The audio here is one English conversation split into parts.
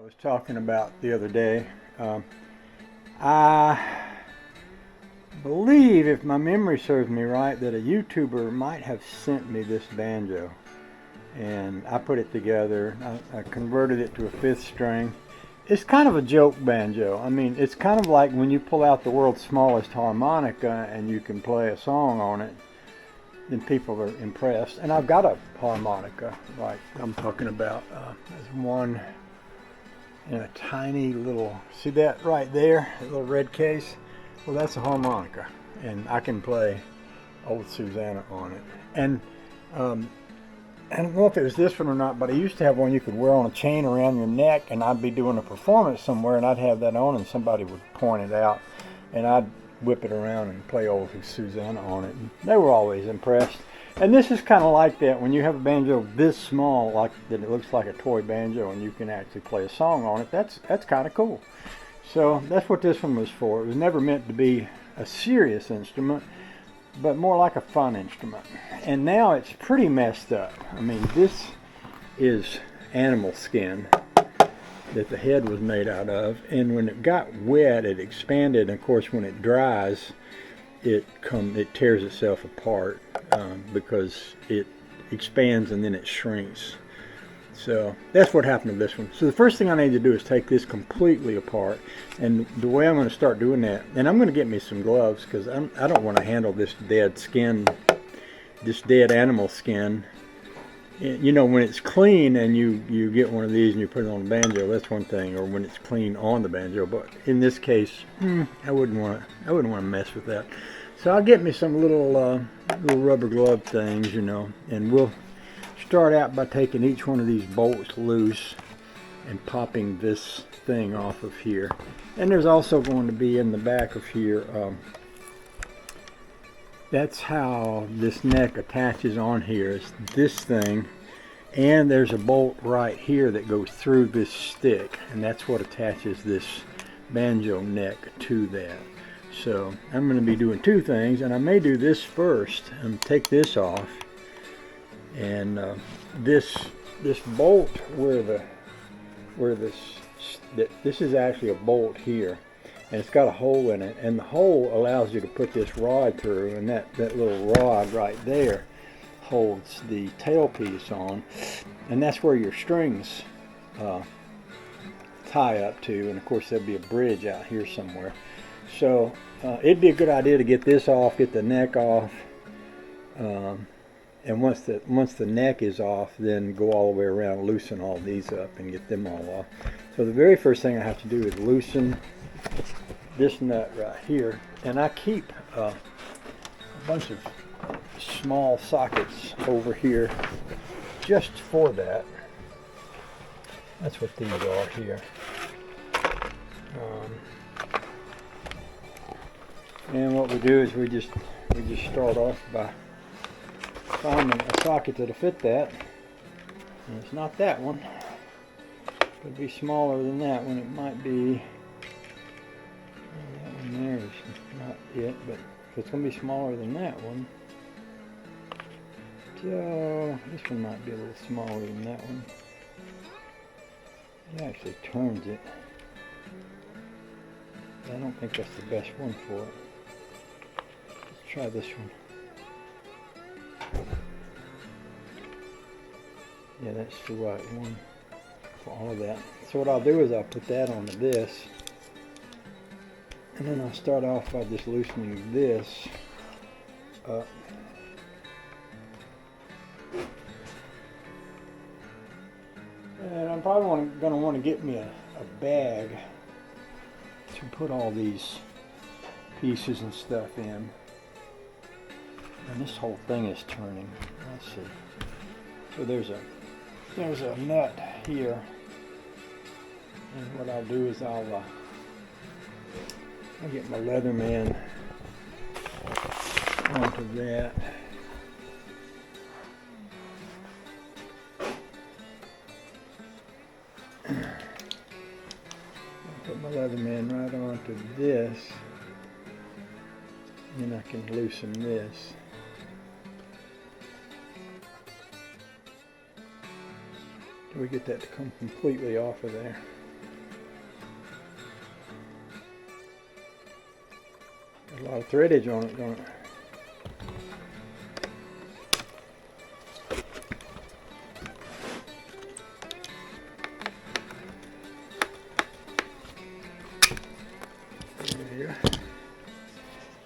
was talking about the other day. I believe, if my memory serves me right, that a YouTuber might have sent me this banjo. And I put it together. I converted it to a fifth string. It's kind of a joke banjo. I mean, it's kind of like when you pull out the world's smallest harmonica and you can play a song on it, then people are impressed. And I've got a harmonica, like I'm talking about. There's one in a tiny little, see that right there, that little red case? Well, that's a harmonica, and I can play Old Susanna on it. And I don't know if it was this one or not, but I used to have one you could wear on a chain around your neck, and I'd be doing a performance somewhere, and I'd have that on, and somebody would point it out, and I'd whip it around and play Old Susanna on it. And they were always impressed. And this is kind of like that. When you have a banjo this small, like that, it looks like a toy banjo, and you can actually play a song on it. That's kind of cool. So that's what this one was for. It was never meant to be a serious instrument, but more like a fun instrument. And now it's pretty messed up. I mean, this is animal skin that the head was made out of, and when it got wet, it expanded. And of course, when it dries, it tears itself apart because it expands and then it shrinks. So that's what happened to this one. So the first thing I need to do is take this completely apart, and the way I'm going to start doing that, and I'm going to get me some gloves because I don't want to handle this dead skin, this dead animal skin. You know, when it's clean and you get one of these and you put it on the banjo, that's one thing, or when it's clean on the banjo. But in this case, I wouldn't want to mess with that. So I'll get me some little rubber glove things, you know, and we'll start out by taking each one of these bolts loose and popping this thing off of here. And there's also going to be in the back of here, that's how this neck attaches on here, is this thing, and there's a bolt right here that goes through this stick, and that's what attaches this banjo neck to that. So I'm going to be doing two things, and I may do this first and take this off, and this bolt this is actually a bolt here, and it's got a hole in it, and the hole allows you to put this rod through, and that little rod right there holds the tailpiece on, and that's where your strings tie up to, and of course there'll be a bridge out here somewhere. So it'd be a good idea to get this off, get the neck off, and once the neck is off, then go all the way around, loosen all these up and get them all off. So the very first thing I have to do is loosen this nut right here, and I keep a bunch of small sockets over here just for that. That's what these are here. And what we do is we just start off by finding a socket that'll fit that. And it's not that one. It could be smaller than that one. It might be, that one there is not it, but it's going to be smaller than that one. So this one might be a little smaller than that one. It actually turns it. I don't think that's the best one for it. Let's try this one. Yeah, that's the right one for all of that. So what I'll do is I'll put that onto this, and then I'll start off by just loosening this up. And I'm probably going to want to get me a bag to put all these pieces and stuff in. And this whole thing is turning. Let's see. So there's a nut here, and what I'll do is I'll get my Leatherman onto that. Put my Leatherman right onto this, and then I can loosen this. We get that to come completely off of there. a lot of threadage on it, don't it? There you go.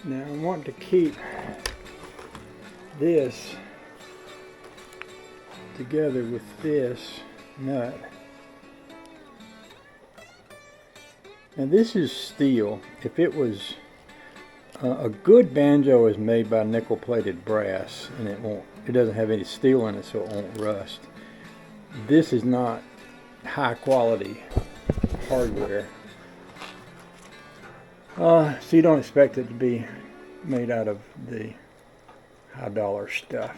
Now I want to keep this together with this nut. Now this is steel. If it was a good banjo is made by nickel-plated brass, and it doesn't have any steel in it, so it won't rust. This is not high-quality hardware, so you don't expect it to be made out of the high-dollar stuff.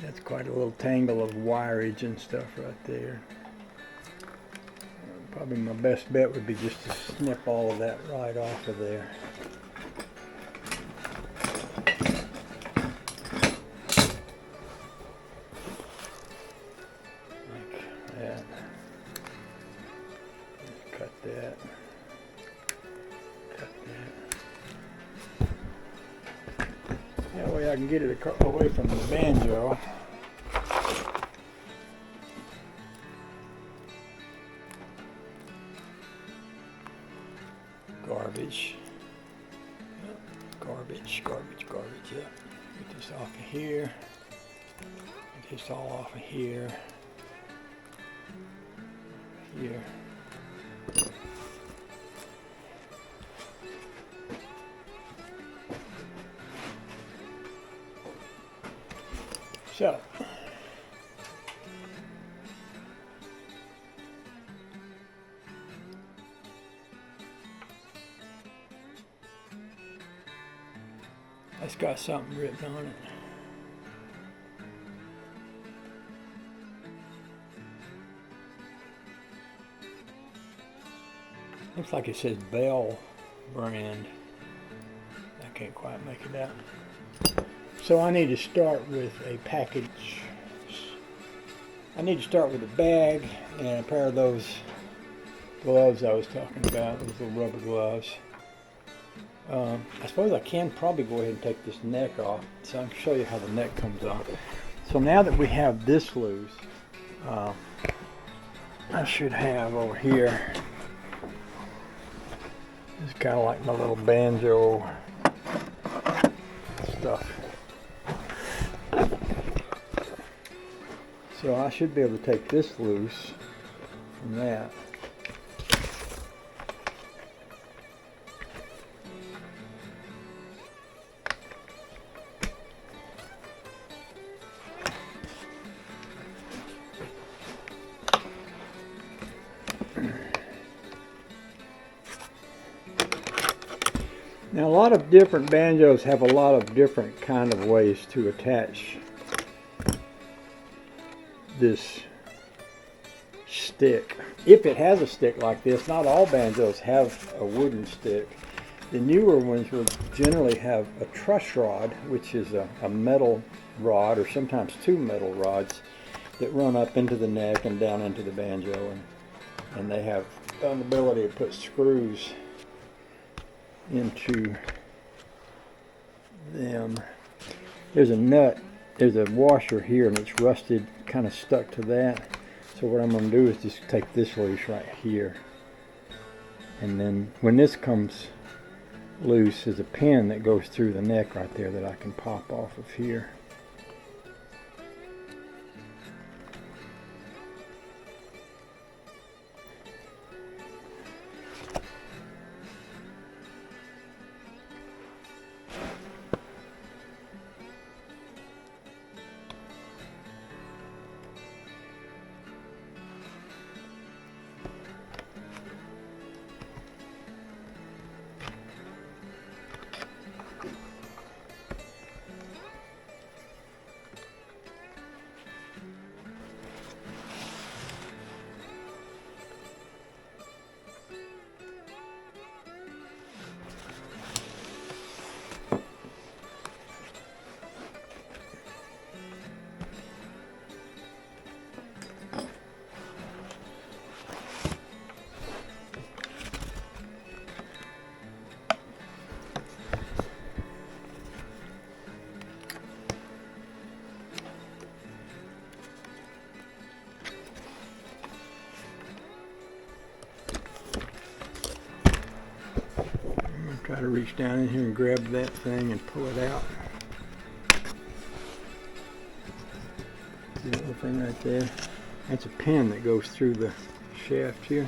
That's quite a little tangle of wireage and stuff right there. Probably my best bet would be just to snip all of that right off of there. Like that. Just cut that. Cut that. That way I can get it away from the banjo. Garbage. Yep. Garbage, yeah. Get this off of here. Get this all off of here. Here. So. It's got something written on it. Looks like it says Bell brand. I can't quite make it out. So I need to start with a package. I need to start with a bag and a pair of those gloves I was talking about, those little rubber gloves. I suppose I can probably go ahead and take this neck off, so I can show you how the neck comes off. So now that we have this loose, I should have over here, it's kind of like my little banjo stuff. So I should be able to take this loose from that. Now a lot of different banjos have a lot of different kind of ways to attach this stick. If it has a stick like this, not all banjos have a wooden stick. The newer ones will generally have a truss rod, which is a metal rod, or sometimes two metal rods that run up into the neck and down into the banjo, and they have an ability to put screws into them. There's a nut, there's a washer here, and it's rusted, kind of stuck to that. So what I'm going to do is just take this loose right here, and then when this comes loose, there's a pin that goes through the neck right there that I can pop off of here. Try to reach down in here and grab that thing and pull it out. See that little thing right there? That's a pin that goes through the shaft here.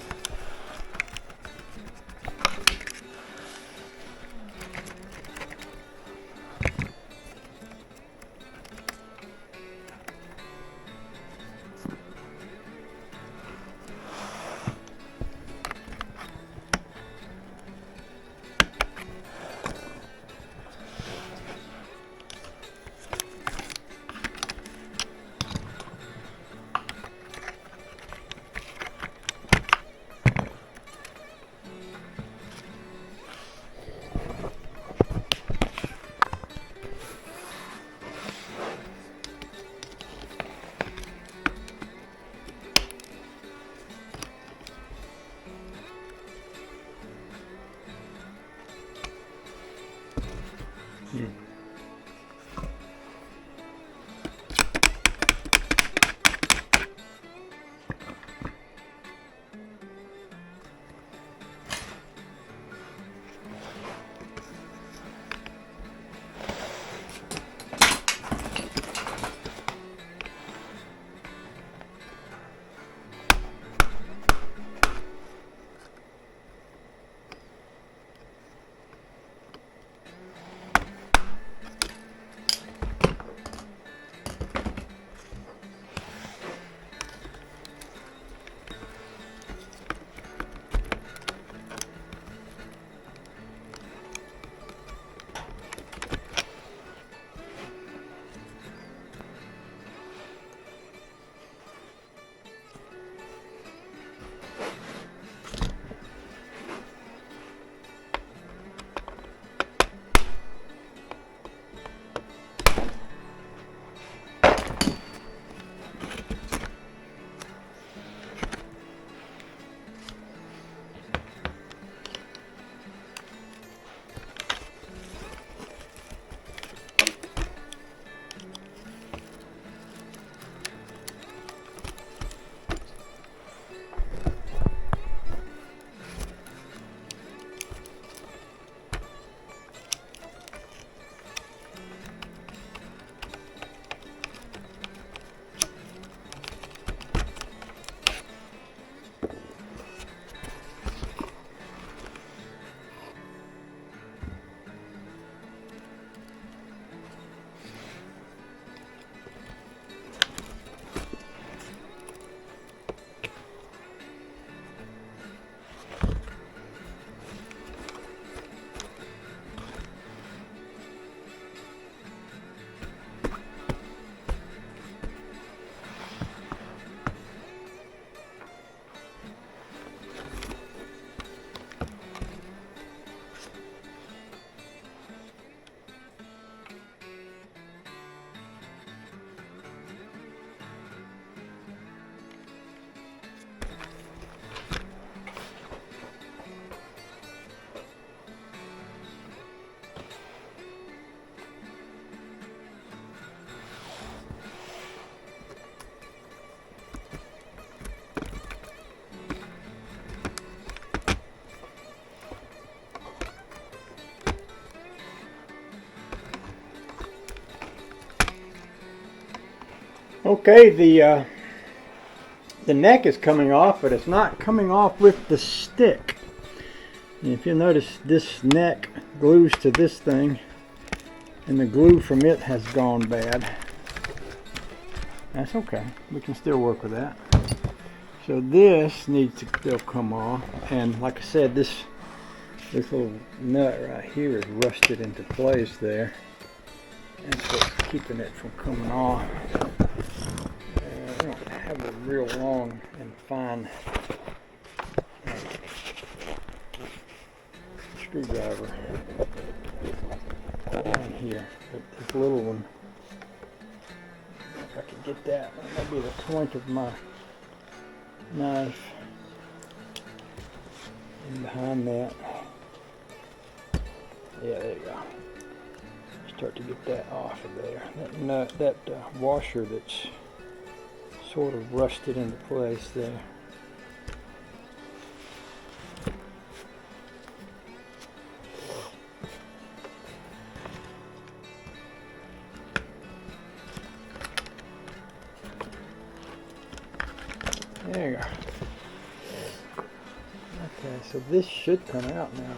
Okay, the neck is coming off, but it's not coming off with the stick. And if you'll notice, this neck glues to this thing, and the glue from it has gone bad. That's okay, we can still work with that. So this needs to still come off, and like I said, this little nut right here is rusted into place there. That's what's keeping it from coming off. I don't have a real long and fine screwdriver in here, but this little one, if I can get that, that'll be the point of my knife and behind that. Yeah, there you go. Start to get that off of there. That nut, that washer that's sort of rusted into place there. Okay, so this should come out now.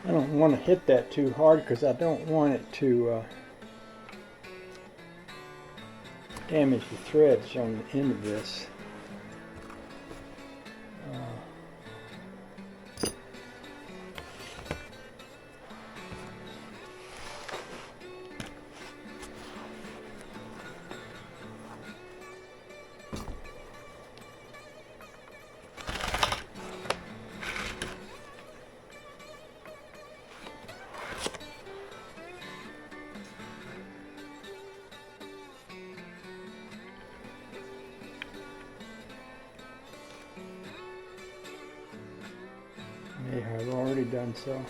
I don't want to hit that too hard because I don't want it to damage the threads on the end of this. Yeah, I've already done so.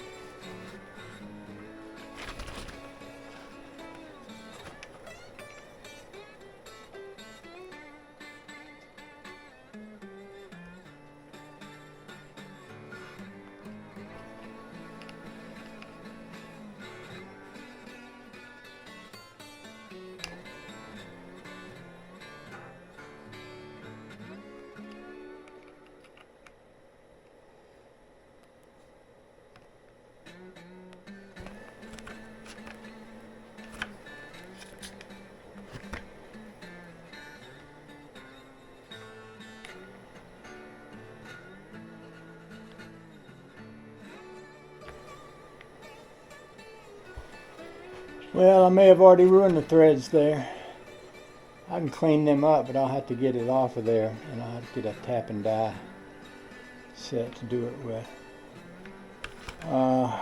Well, I may have already ruined the threads there. I can clean them up, but I'll have to get it off of there, and I'll have to get a tap and die set to do it with. I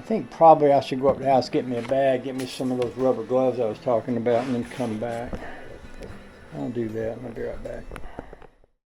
think probably I should go up to the house, get me a bag, get me some of those rubber gloves I was talking about, and then come back. I'll do that, and I'll be right back.